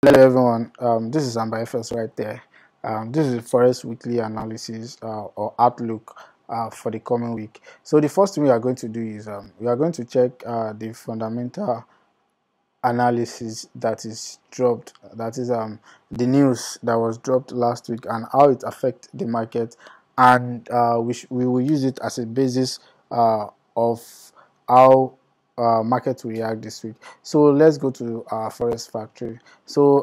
Hello everyone, this is Ambai right there. This is the Forex weekly analysis or outlook for the coming week. So the first thing we are going to do is we are going to check the fundamental analysis that is dropped, that is the news that was dropped last week and how it affects the market, and we will use it as a basis of how market will react this week. So let's go to our Forex factory. So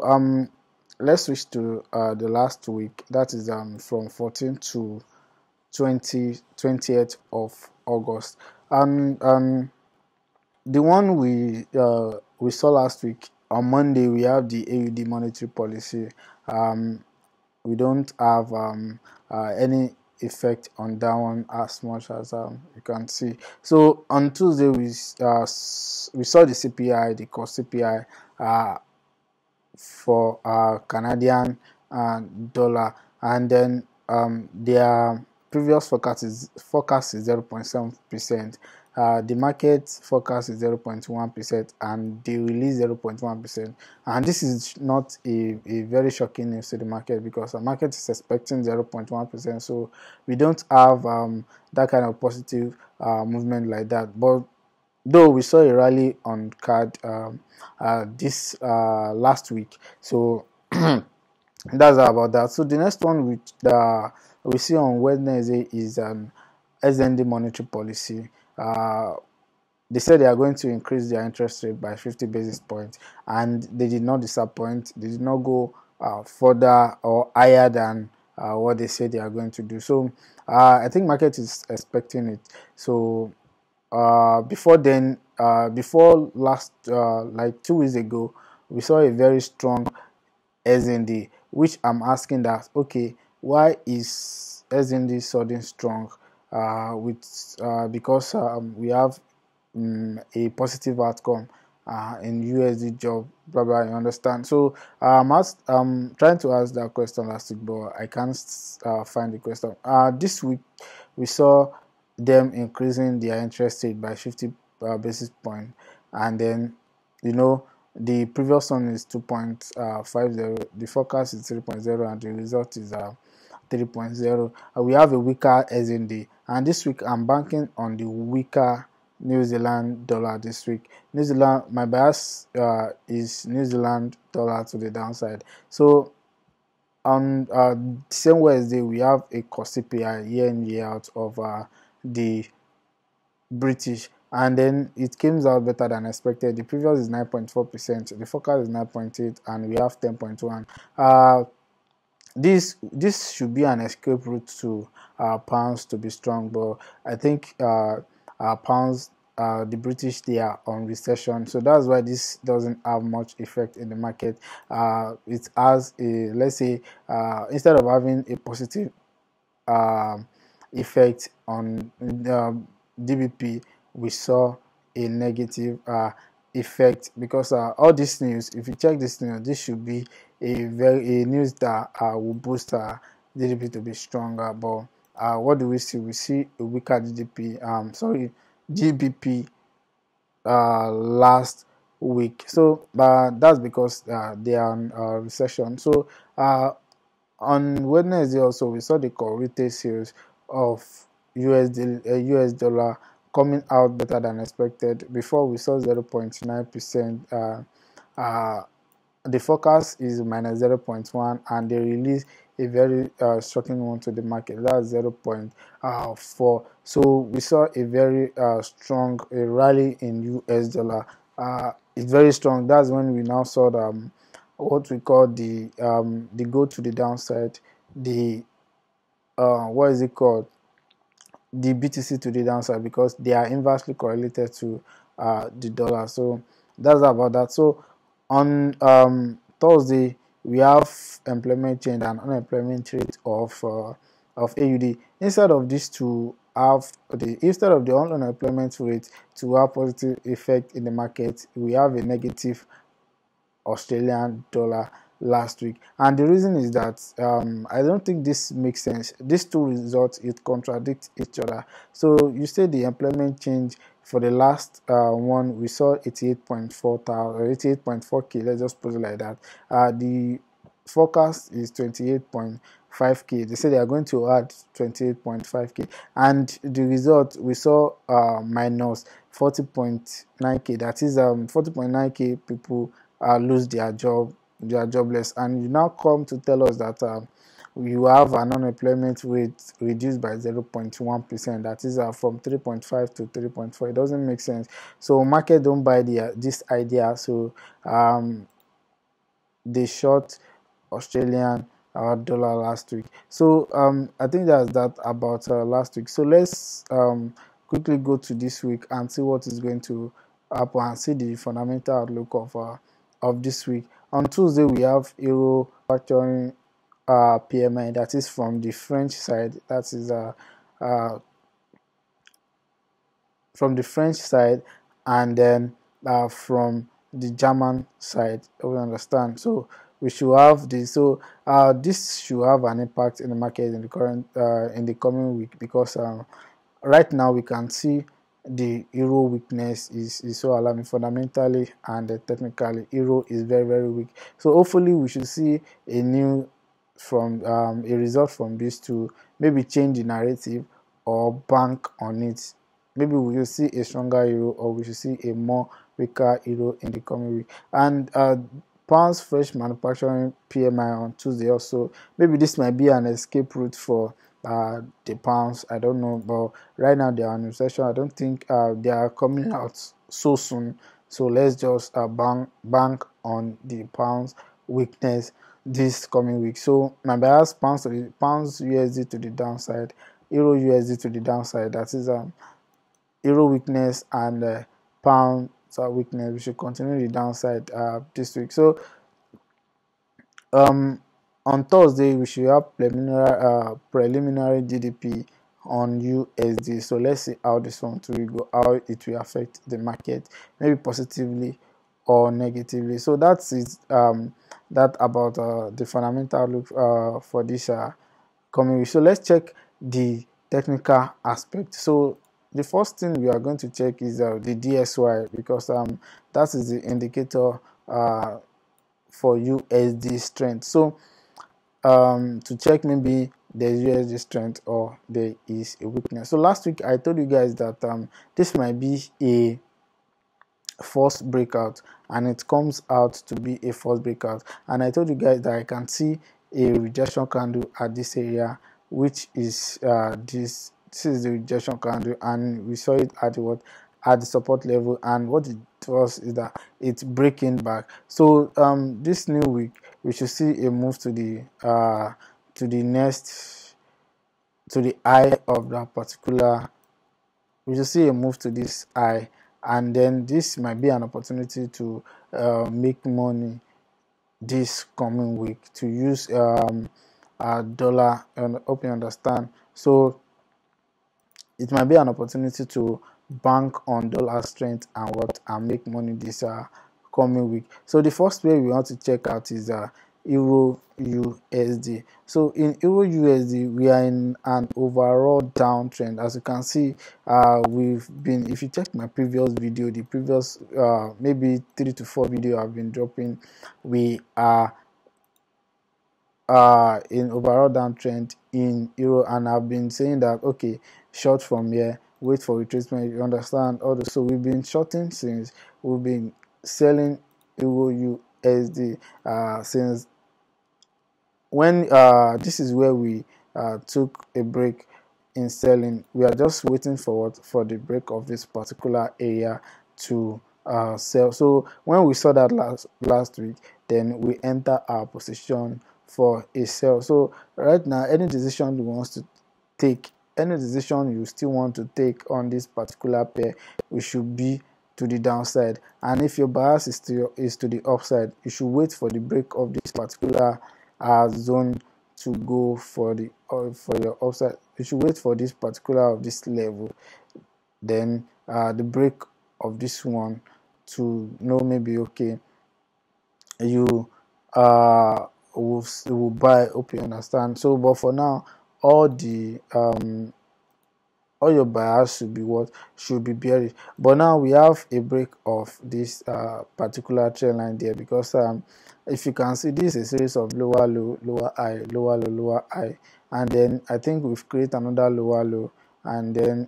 let's switch to the last week, that is from 14 to 20th of August. The one we saw last week on Monday, we have the Aud Monetary Policy. We don't have any effect on that one as much as you can see. So on Tuesday we saw the CPI, the core CPI for Canadian dollar, and then their previous forecast is 0.7%. The market forecast is 0.1%, and they release 0.1%. And this is not a very shocking news to the market, because the market is expecting 0.1%. So we don't have that kind of positive movement like that. But though we saw a rally on CAD this last week, so that's about that. So the next one we see on Wednesday is Usd Monetary Policy. They said they are going to increase their interest rate by 50 basis points, and they did not disappoint. They did not go further or higher than what they said they are going to do. So I think market is expecting it. So before then, before last like 2 weeks ago, we saw a very strong SND, which I'm asking that, okay, why is SND sudden strong? Because we have a positive outcome in USD job, blah blah. You understand? So I'm trying to ask that question last week, but I can't find the question. This week we saw them increasing their interest rate by 50 basis point, and then the previous one is 2.50, the forecast is 3.0, and the result is 3.0. We have a weaker SND, and this week I'm banking on the weaker New Zealand dollar this week. New Zealand, my bias is New Zealand dollar to the downside. So on same Wednesday, we have a core CPI year in year out of the British, and then it came out better than expected. The previous is 9.4%, the forecast is 9.8, and we have 10.1. This should be an escape route to pounds to be strong, but I think pounds, the British, they are on recession, so that's why this doesn't have much effect in the market. It has a, let's say, instead of having a positive effect on DBP, we saw a negative effect, because all this news, if you check this news, this should be a news that will boost GDP to be stronger. But what do we see? We see a weaker GBP last week. So that's because they are in recession. So on Wednesday also, we saw the core retail sales of US dollar coming out better than expected. Before we saw 0.9%. The forecast is minus 0.1, and they release a very shocking one to the market, that's 0.4. So we saw a very strong rally in US dollar. It's very strong. That's when we now saw what we call the go to the downside, the what is it called, the BTC to the downside, because they are inversely correlated to the dollar. So that's about that. So on Thursday, we have employment change and unemployment rate of AUD. Instead of the unemployment rate to have positive effect in the market, we have a negative Australian dollar last week, and the reason is that I don't think this makes sense. These two results, it contradict each other. So you say the employment change for the last one we saw 88.4k. Let's just put it like that. The forecast is 28.5k. They say they are going to add 28.5k, and the result we saw minus 40.9k. That is 40.9k people lose their job, they are jobless. And you now come to tell us that you have an unemployment rate reduced by 0.1%. That is from 3.5 to 3.4. It doesn't make sense. So market don't buy this idea. So they short Australian dollar last week. So I think that's that about last week. So let's quickly go to this week and see what is going to happen and see the fundamental outlook of this week. On Tuesday we have Euro factoring PMI, that is from the French side. That is from the French side, and then from the German side. We understand. So we should have this. So this should have an impact in the market in the current in the coming week, because right now we can see the euro weakness is so alarming fundamentally and technically. Euro is very, very weak. So hopefully we should see a new from a result from this to maybe change the narrative or bank on it. Maybe we will see a stronger euro, or we should see a more weaker euro in the coming week. And pounds fresh manufacturing PMI on Tuesday also. Maybe this might be an escape route for the pounds. I don't know, but right now they are in recession. I don't think they are coming out so soon. So let's just bank on the pounds weakness this coming week. So my bias, pounds USD to the downside, euro USD to the downside. That is euro weakness and pound weakness. We should continue the downside this week. So on Thursday we should have preliminary GDP on USD. So let's see how this one will go, how it will affect the market, maybe positively or negatively. So that's it. That about the fundamental look for this coming week. So let's check the technical aspect. So the first thing we are going to check is the DSY, because that is the indicator for USD strength. So to check maybe there's USD strength or there is a weakness. So last week I told you guys that this might be a false breakout, and it comes out to be a false breakout. And I told you guys that I can see a rejection candle at this area, which is this is the rejection candle, and we saw it at the support level, and what it was is that it's breaking back. So this new week we should see a move to the eye of that particular. We should see a move to this eye, and then this might be an opportunity to make money this coming week, to use a dollar, and hope you understand. So it might be an opportunity to bank on dollar strength and make money this coming week. So the first way we want to check out is Euro USD. So in Euro USD we are in an overall downtrend. As you can see, we've been, if you check my previous video, the previous maybe 3 to 4 video I've been dropping, we are in overall downtrend in euro, and I've been saying that okay, short from here, wait for retracement, you understand. Also, so we've been shorting since we've been selling Euro USD since when this is where we took a break in selling. We are just waiting for the break of this particular area to sell. So when we saw that last week, then we enter our position for a sell. So right now, any decision you want to take, any decision you still want to take on this particular pair, we should be to the downside. And if your bias is to the upside, you should wait for the break of this particular zone to go for your upside. You should wait for this particular of this level, then the break of this one to know maybe okay, you will buy. Hope you understand. So but for now, all the all your buyers should be what, should be bearish. But now we have a break of this particular trend line there, because if you can see, this is a series of lower low, lower high, lower low, lower high, and then I think we've created another lower low, and then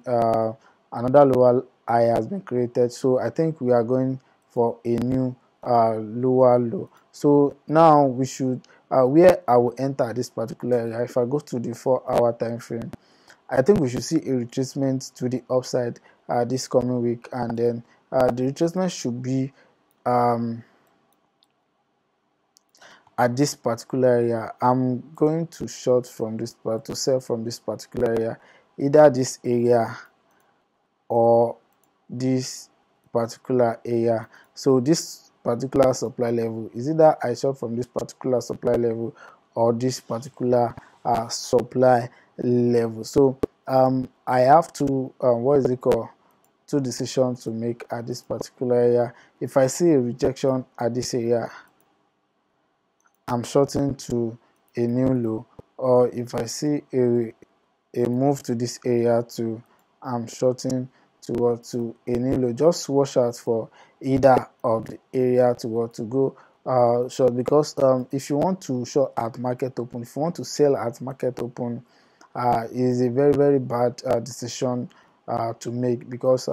another lower high has been created. So I think we are going for a new lower low. So now we should where I will enter this particular area. If I go to the 4-hour time frame, I think we should see a retracement to the upside this coming week, and then the retracement should be at this particular area. I'm going to short from this part, to sell from this particular area, either this area or this particular area. So this particular supply level is either I short from this particular supply level or this particular supply level. So I have to what is it called, two decisions to make at this particular area. If I see a rejection at this area, I'm shorting to a new low, or if I see a move to this area to, I'm shorting to a new low. Just watch out for either of the area to go short, because if you want to short at market open, if you want to sell at market open, is a very bad decision to make, because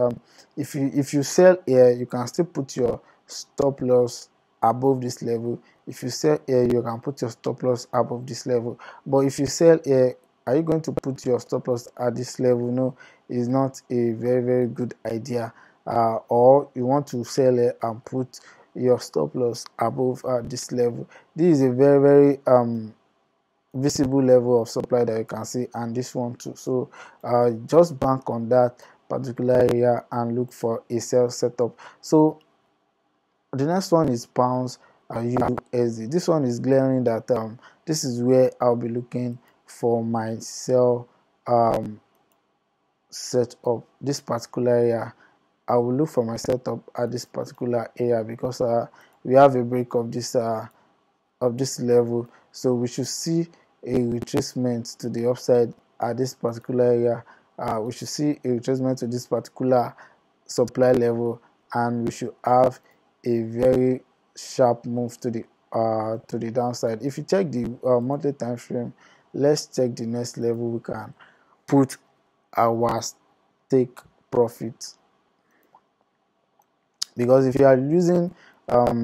if you sell here, you can still put your stop loss above this level. If you sell here, you can put your stop loss above this level. But if you sell here, are you going to put your stop loss at this level? No, it's not a very good idea. Or you want to sell here and put your stop loss above this level. This is a very visible level of supply that you can see, and this one too. So just bank on that particular area and look for a sell setup. So the next one is pounds USD. This one is glaring that this is where I'll be looking for my sell setup. This particular area, I will look for my setup at this particular area, because we have a break of this level, so we should see a retracement to the upside at this particular area. We should see a retracement to this particular supply level, and we should have a very sharp move to the downside. If you check the monthly time frame, let's check the next level we can put our take profit, because if you are using a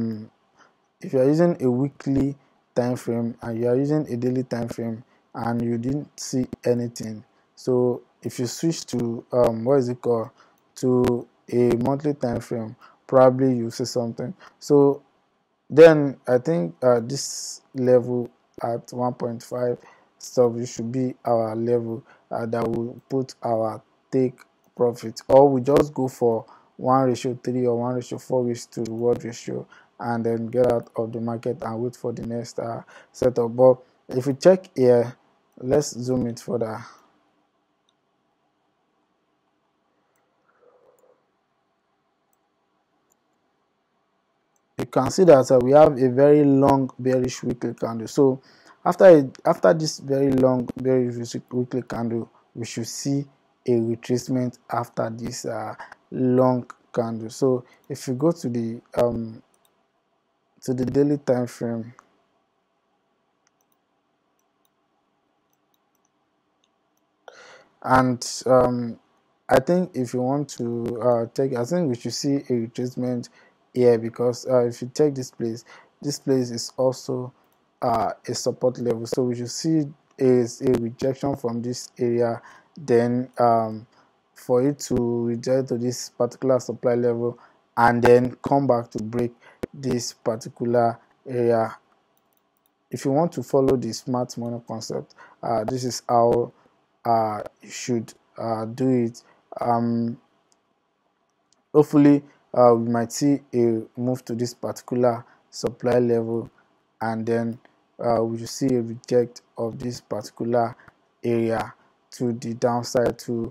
weekly time frame and you are using a daily time frame and you didn't see anything, so if you switch to what is it called, to a monthly time frame, probably you see something. So then I think this level at 1.5 stop, it should be our level that will put our take profit, or we just go for 1:3 or 1:4 risk to reward ratio, and then get out of the market and wait for the next setup. But if we check here, let's zoom it further. You can see that we have a very long bearish weekly candle. So after this very long bearish weekly candle, we should see a retracement after this long candle. So if you go to the daily time frame, and I think if you want to take, I think we should see a retracement here, because if you check this place is also a support level. So we should see a rejection from this area, then for it to reject to this particular supply level, and then come back to break this particular area. If you want to follow the smart money concept, this is how you should do it. Hopefully we might see a move to this particular supply level, and then we will see a reject of this particular area to the downside. To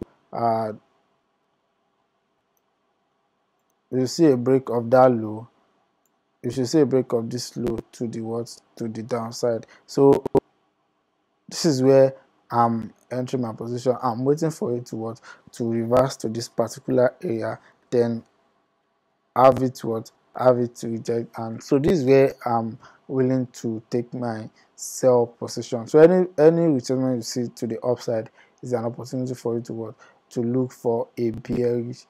we will see a break of that low. You should see a break of this low to the downside. So this is where I'm entering my position. I'm waiting for it to reverse to this particular area, then have it to reject. And so this is where I'm willing to take my sell position. So any retracement you see to the upside is an opportunity for you to look for a bearish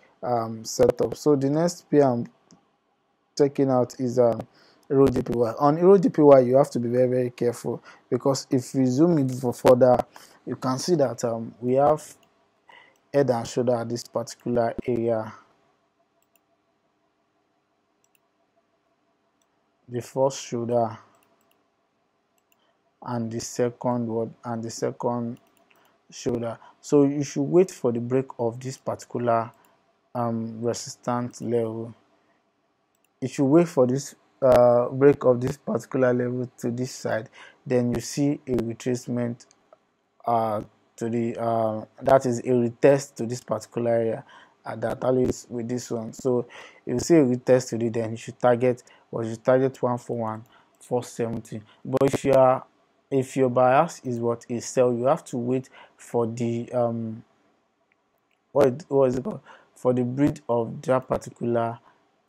setup. So the next pair I'm taking out is Euro Jpy. On Euro Jpy, you have to be very, very careful, because if we zoom in for further, you can see that we have head and shoulder at this particular area. The first shoulder and the second shoulder. So you should wait for the break of this particular resistance level. You should wait for this break of this particular level to this side, then you see a retracement to the that is a retest to this particular area that tallies with this one. So if you see a retest to it, then you should target 141,470. But if your bias is what is sell, you have to wait for the what is it called, for the bridge of that particular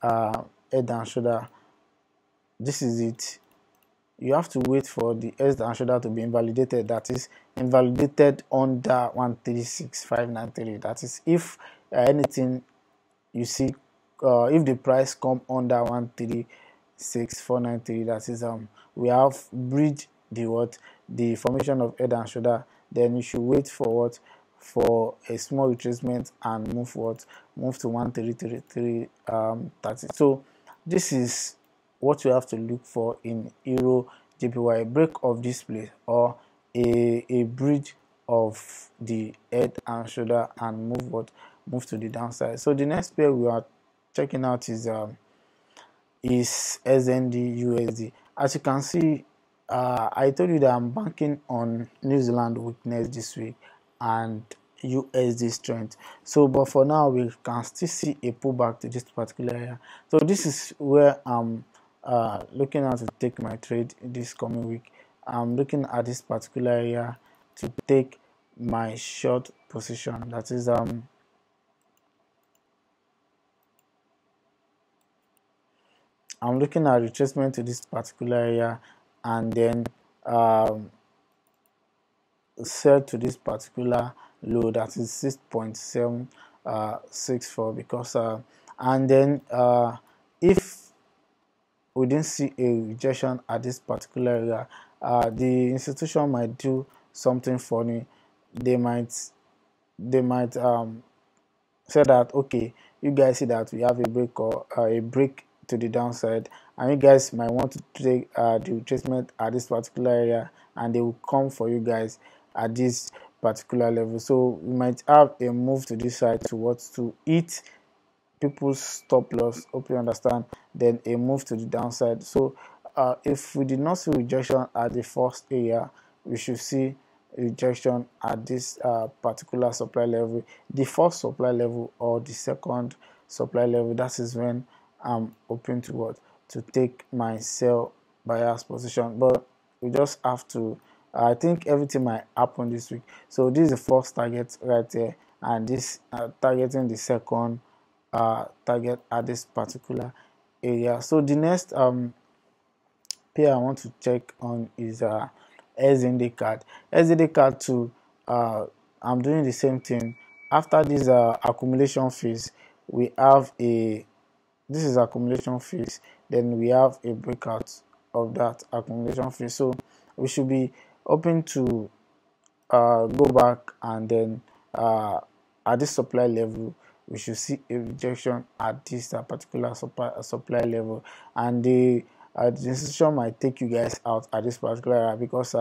head and shoulder. This is it. You have to wait for the head and shoulder to be invalidated. That is invalidated under 136,593. That is, if anything you see, if the price come under 136,493, that is we have bridged the formation of head and shoulder. Then you should wait for a small retracement and move to 133,30. So this is what you have to look for in Euro Jpy: a break of this place, or a bridge of the head and shoulder, and move to the downside. So the next pair we are checking out is SND USD. As you can see, I told you that I'm banking on New Zealand weakness this week and USD strength. So but for now we can still see a pullback to this particular area. So this is where I'm looking at to take my trade this coming week. I'm looking at this particular area to take my short position. That is I'm looking at retracement to this particular area, and then sell to this particular low, that is 6.764, because and then if we didn't see a rejection at this particular area, the institution might do something funny. They might say that, okay, you guys see that we have a break, or a break to the downside, and you guys might want to take the retracement at this particular area, and they will come for you guys at this particular level. So we might have a move to this side to eat people's stop loss. Hope you understand. Then a move to the downside. So if we did not see rejection at the first area, we should see rejection at this particular supply level, the first supply level or the second supply level. That is when I'm open to take my sell bias position. But we just have to, I think everything might happen this week. So this is the first target right there, and this targeting the second target at this particular area. So the next pair I want to check on is SND card. SND card too, I'm doing the same thing. After this accumulation phase, we have this is accumulation phase, then we have a breakout of that accumulation phase. So we should be open to go back, and then at this supply level we should see a rejection at this particular supply level, and the institution might take you guys out at this particular area, because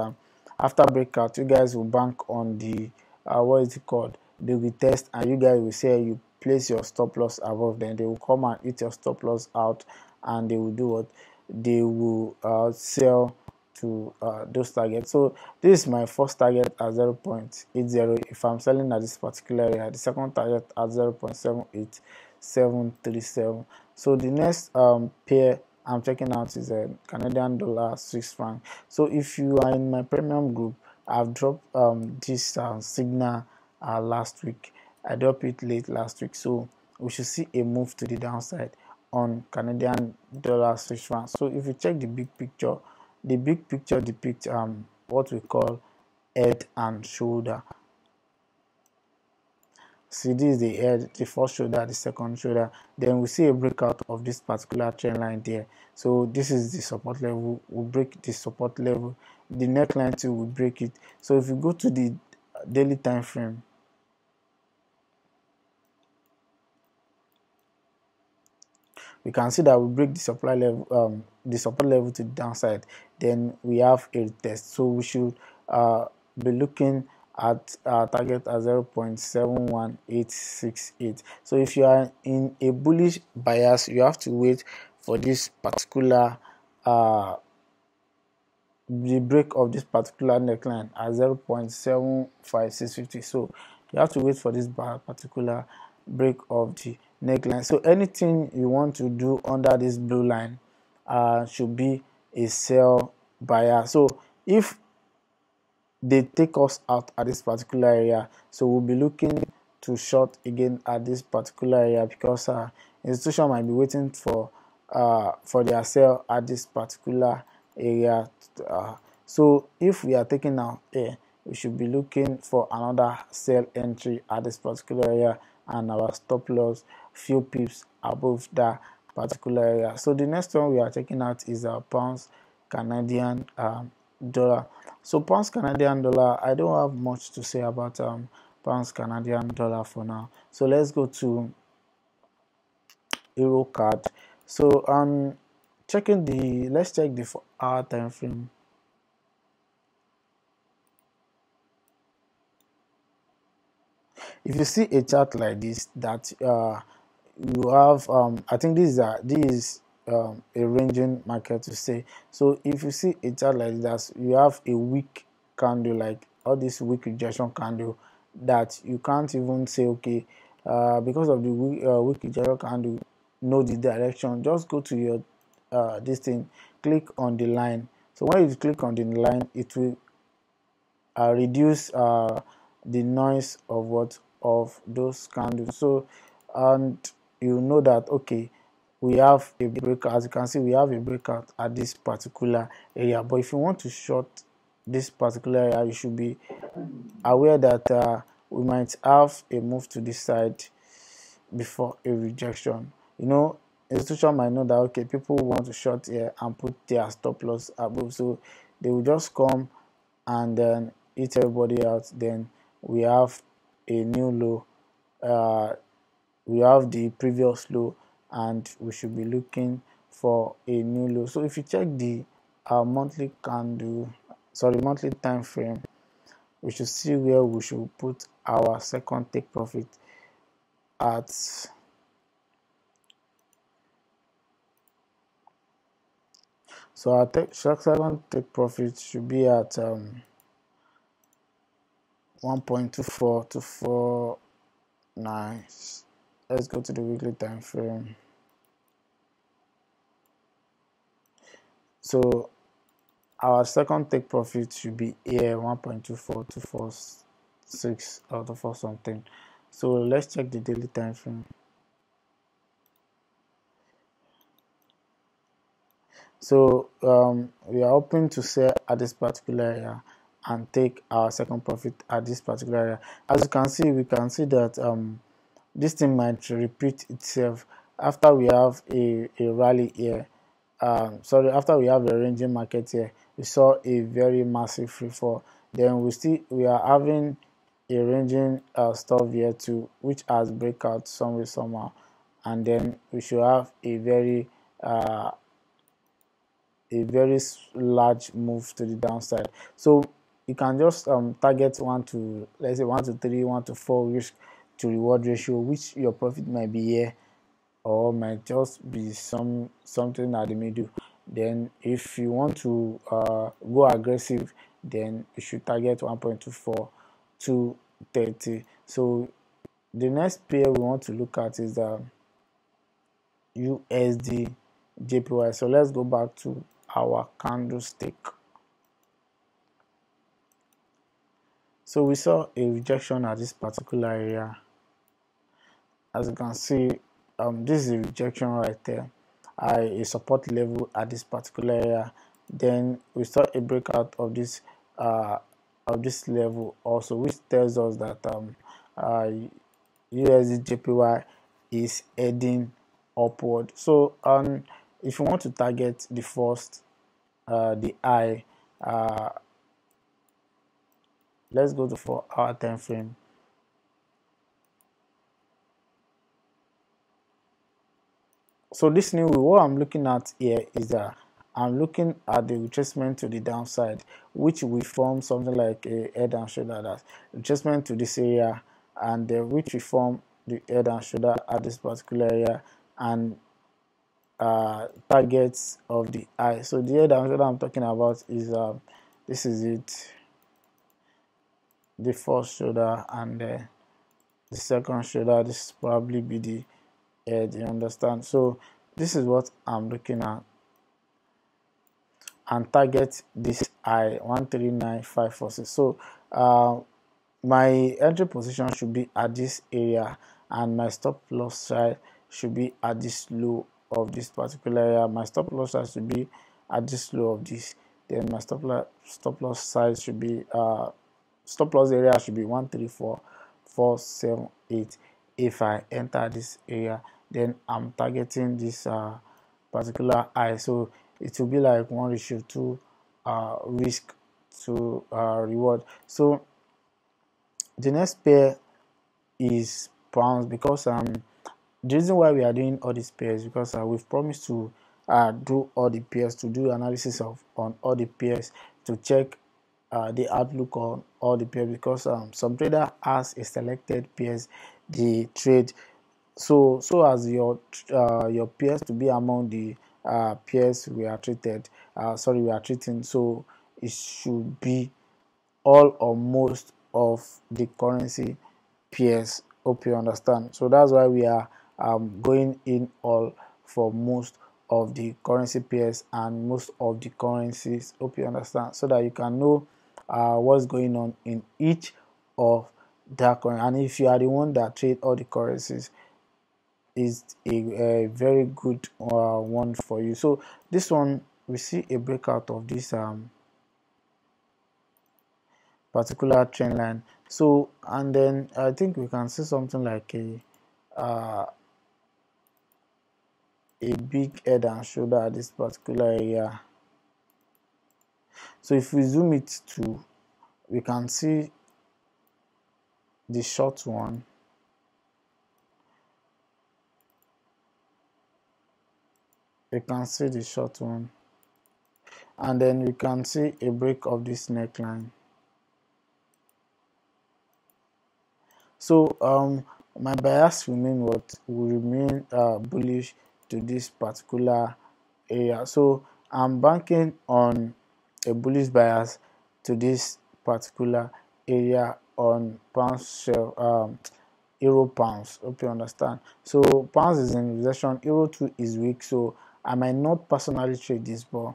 after breakout you guys will bank on the what is it called, the retest, and you guys will say you place your stop loss above. Then they will come and eat your stop loss out, and they will do what, they will sell to those targets. So this is my first target at 0.80. if I'm selling at this particular area, the second target at 0.78737. So the next pair I'm checking out is a Canadian dollar Swiss franc. So if you are in my premium group, I've dropped this signal last week. I dropped it late last week, so we should see a move to the downside on Canadian dollar Swiss franc. So if you check the big picture depicts what we call head and shoulder. See, this is the head, the first shoulder, the second shoulder. Then we see a breakout of this particular trend line there. So this is the support level. We'll break the support level. The neckline too will break it. So if you go to the daily time frame, we can see that we break the supply level, the support level to the downside. Then we have a test. So we should be looking at target at 0.71868. So if you are in a bullish bias, you have to wait for this particular the break of this particular neckline at 0.75650. So you have to wait for this particular break of the neckline. So anything you want to do under this blue line should be a sell buyer. So if they take us out at this particular area, so we'll be looking to short again at this particular area, because institution might be waiting for their sell at this particular area. So if we are taking out here, we should be looking for another sell entry at this particular area, and our stop loss few pips above that particular area. So the next one we are taking out is our pounds Canadian dollar. So pounds Canadian dollar, I don't have much to say about pounds Canadian dollar for now. So let's go to euro card. So let's check the 4-hour time frame. If you see a chart like this, that you have I think this is a ranging market to say. So if you see a chart like that, you have a weak candle, like all this weak rejection candle, that you can't even say okay, because of the weak rejection candle, know the direction. Just go to your this thing, click on the line. So when you click on the line, it will reduce the noise of those candles. So, and you know that okay, we have a breakout. As you can see, we have a breakout at this particular area. But if you want to short this particular area, you should be aware that we might have a move to this side before a rejection. You know, institution might know that okay, people want to short here and put their stop loss above, so they will just come and then eat everybody out. Then we have a new low. We have the previous low, and we should be looking for a new low. So if you check the monthly time frame, we should see where we should put our second take profit at. So our second take profit should be at 1.24249. Let's go to the weekly time frame. So our second take profit should be here, 1.24246 out of 4 something. So let's check the daily time frame. So we are hoping to sell at this particular area and take our second profit at this particular area. As you can see, we can see that this thing might repeat itself after we have a rally here. After we have a ranging market here, we saw a very massive free fall. Then we are having a ranging stuff here too, which has breakout somewhere somehow, and then we should have a very large move to the downside. So you can just target 1 to 3, 1 to 4 risk to reward ratio, which your profit might be here or might just be something at the middle. Then if you want to go aggressive, then you should target 1.24 to 30. So the next pair we want to look at is the USD Jpy. So let's go back to our candlestick. So we saw a rejection at this particular area. As you can see, this is a rejection right there, a support level at this particular area. Then we saw a breakout of this level also, which tells us that USD Jpy is heading upward. So if you want to target the first the high, let's go to 4-hour time frame. So this new what I'm looking at here is that I'm looking at the retracement to the downside, which will form something like a head and shoulder. That retracement to this area, and which will form the head and shoulder at this particular area, and targets of the eye. So the head and shoulder I'm talking about is this is it, the first shoulder, and the second shoulder. This is probably be the head. You understand? So this is what I'm looking at, and target this high 139,546. So my entry position should be at this area, and my stop loss side should be at this low of this particular area. My stop loss side should be at this low of this. Then my stop loss side should be stop loss area should be 134,478. If I enter this area, then I'm targeting this particular high. So it will be like 1:2 risk to reward. So the next pair is pounds, because the reason why we are doing all these pairs, because we've promised to do all the pairs, to do analysis on all the pairs, to check the outlook on all the pairs, because some trader has a selected pairs they trade, so as your pairs to be among the pairs we are treated we are treating. So it should be all or most of the currency pairs. Hope you understand. So that's why we are going in all for most of the currency pairs and most of the currencies. Hope you understand, so that you can know what's going on in each of that currency. And if you are the one that trade all the currencies, is a very good one for you. So this one, we see a breakout of this particular trend line. So, and then I think we can see something like a big head and shoulder at this particular area. So if we zoom it to, we can see the short one, and then we can see a break of this neckline. So my bias will remain bullish to this particular area. So I'm banking on a bullish bias to this particular area on pounds euro pounds. Hope you understand. So pounds is in recession, euro too is weak, so I might not personally trade this, but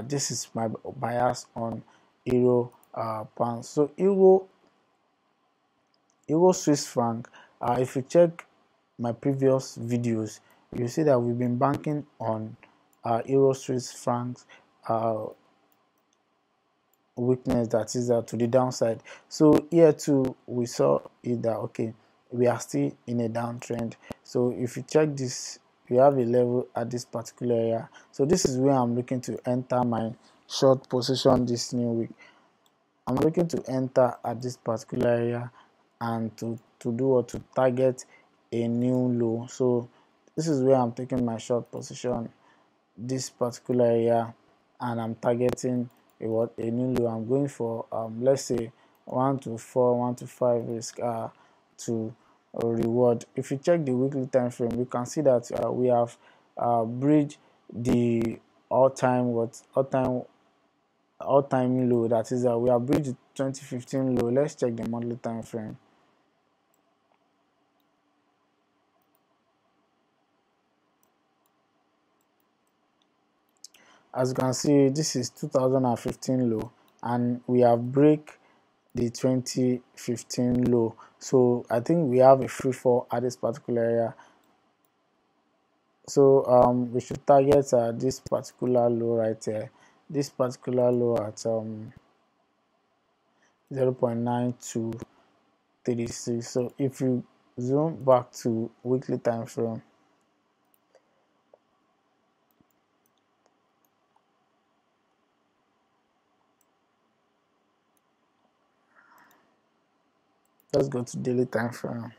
this is my bias on euro pounds. So euro Swiss franc, if you check my previous videos, you see that we've been banking on euro Swiss francs weakness, that is to the downside. So here too we saw it that okay, we are still in a downtrend. So if you check this, we have a level at this particular area. So this is where I'm looking to enter my short position this new week. I'm looking to enter at this particular area and to do or to target a new low. So this is where I'm taking my short position, this particular area, and I'm targeting a new low. I'm going for let's say 1 to 4, 1 to 5 risk to reward. If you check the weekly time frame, you can see that we have bridged the all-time low, that is we have bridged the 2015 low. Let's check the monthly time frame. As you can see, this is 2015 low, and we have break the 2015 low. So I think we have a free fall at this particular area. So we should target this particular low right here, this particular low at 0.9236. So if you zoom back to weekly time frame, let's go to daily time frame.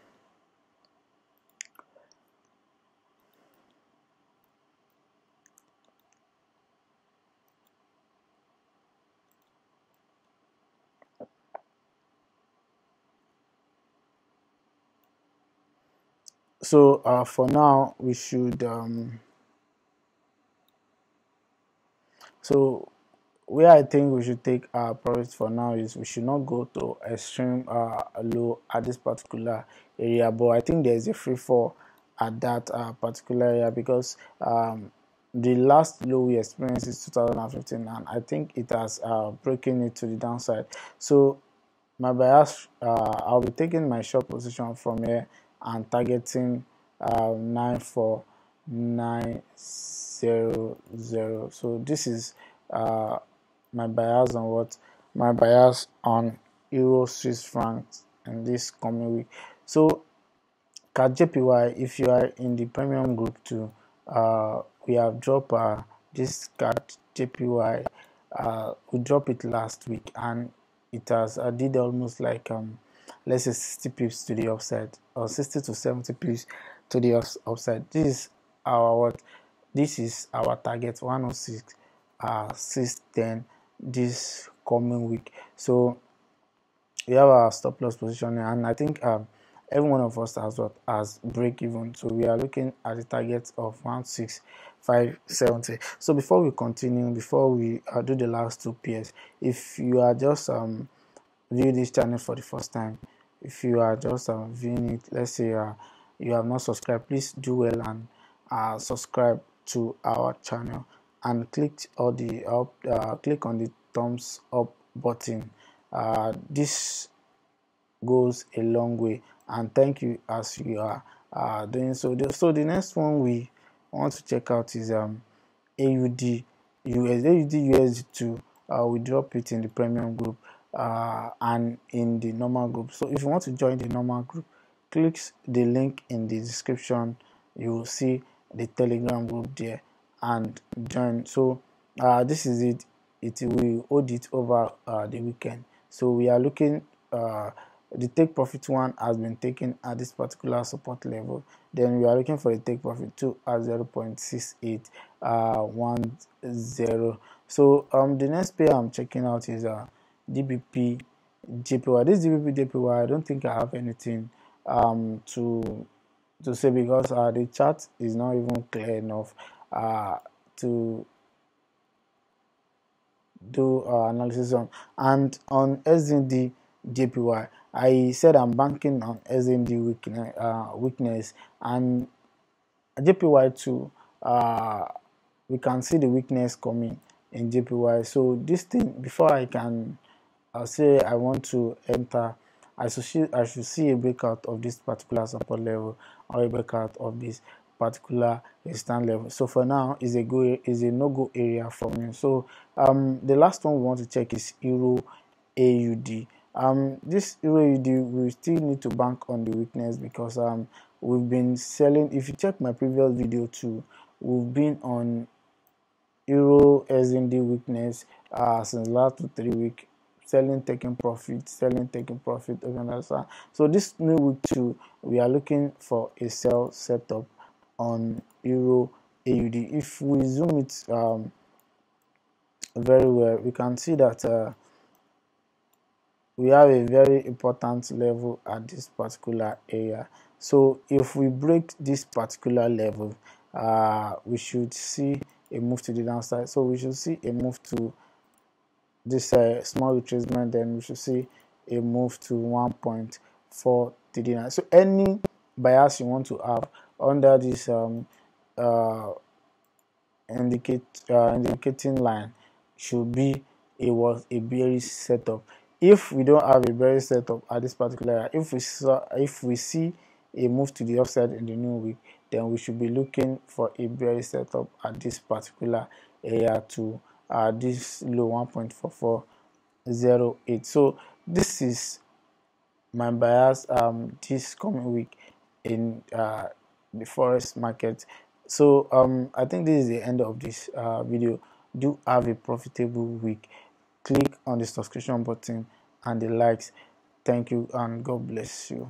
So for now we should so where I think we should take our profits for now is we should not go to extreme low at this particular area, but I think there is a free fall at that particular area, because the last low we experienced is 2015, and I think it has broken it to the downside. So my bias, I'll be taking my short position from here and targeting 94900. So this is my bias on what? My bias on Euro Swiss francs in this coming week. So CAD JPY, if you are in the premium group too, we have dropped this CAD JPY. We dropped it last week, and it has did almost like let's say 60 pips to the upside, or 60 to 70 pips to the upside. This is our what? This is our target 106 610 this coming week. So we have our stop loss position, and I think every one of us has break even. So we are looking at the target of 16570. So before we continue, before we do the last two pairs, if you are just view this channel for the first time, if you are just viewing it, let's say you have not subscribed, please do well and subscribe to our channel and click on the thumbs up button. This goes a long way, and thank you as you are doing so. So the next one we want to check out is AUD USD. We drop it in the premium group and in the normal group. So if you want to join the normal group, click the link in the description. You will see the Telegram group there and join. So this is it. It will hold it over the weekend. So we are looking the take profit one has been taken at this particular support level. Then we are looking for the take profit 2 at 0.6810. So the next pair I'm checking out is DBP Jpy. This DBP Jpy, I don't think I have anything to say, because the chart is not even clear enough to do analysis on. And on USD Jpy, I said I'm banking on USD weakness, and JPY too. We can see the weakness coming in JPY. So this thing, before I can say I want to enter, I should see a breakout of this particular support level, or a breakout of this particular resistance level. So for now, is a no-go area for me. So the last one we want to check is Euro AUD. This Euro AUD, we still need to bank on the weakness, because we've been selling. If you check my previous video too, we've been on Euro USD weakness since last 2 3 weeks, selling, taking profit, selling, taking profit. So this new week too, we are looking for a sell setup on Euro AUD. If we zoom it very well, we can see that we have a very important level at this particular area. So if we break this particular level, we should see a move to the downside. So we should see a move to this small retracement, then we should see a move to 1.439. So any bias you want to have under this indicating line should be a bearish setup. if we don't have a bearish setup at this particular area, if we see a move to the upside in the new week, then we should be looking for a bearish setup at this particular area to this low 1.4408. so this is my bias this coming week in the forex market. So I think this is the end of this video. Do have a profitable week. Click on the subscription button and the likes. Thank you and God bless you.